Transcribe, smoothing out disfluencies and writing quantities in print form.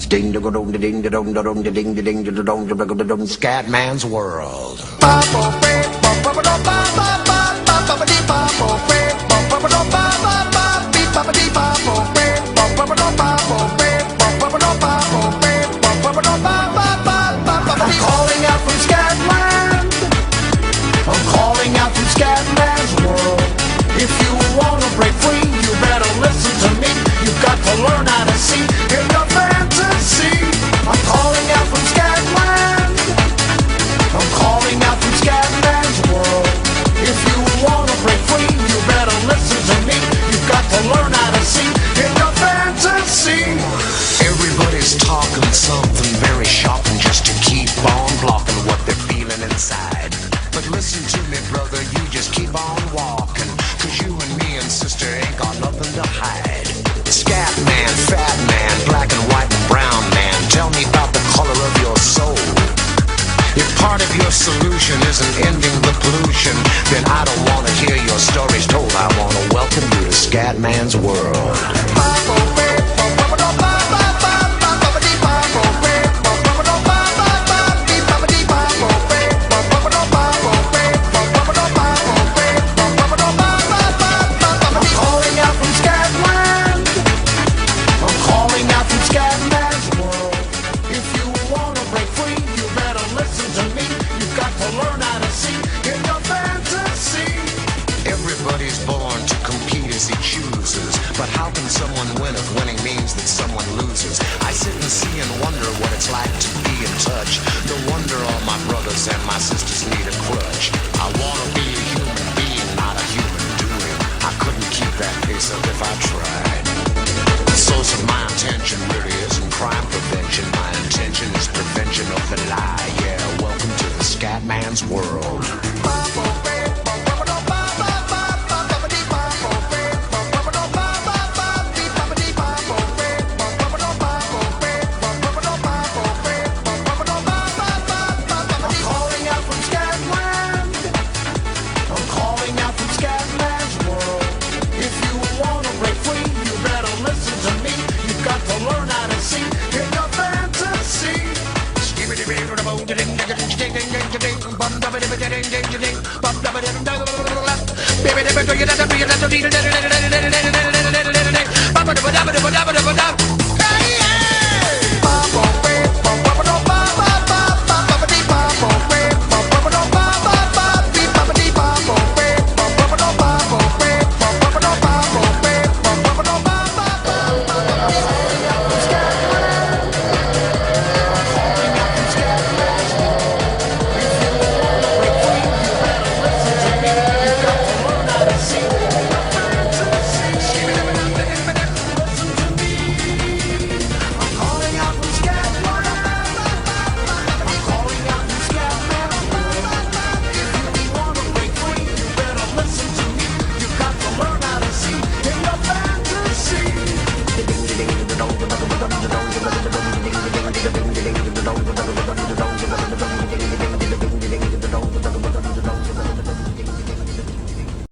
Ding da dong da ding da dong da dong da ding da ding da dong da dong Scatman's World. Learn how to see in your fantasy. I'm calling out from Scatland. I'm calling out from Scatman's world. If you wanna break free, you better listen to me. You've got to learn how to see in your fantasy. Everybody's talking something very shocking just to keep on blocking what they're feeling inside. But listen to me, brother, you just keep on walking, 'cause you and me and sister ain't got nothing to hide. Scat man, fat man, black and white and brown man, tell me about the color of your soul. If part of your solution isn't ending the pollution, then I don't want to hear your stories told. I want to welcome you to Scatman's World. But how can someone win if winning means that someone loses? I sit and see and wonder what it's like to be in touch. No wonder all my brothers and my sisters need a crutch. I want to be a human being, not a human doing. I couldn't keep that face up if I tried. The source of my intention really isn't crime prevention. My intention is prevention of the lie. Yeah, welcome to the Scatman's World. Baby,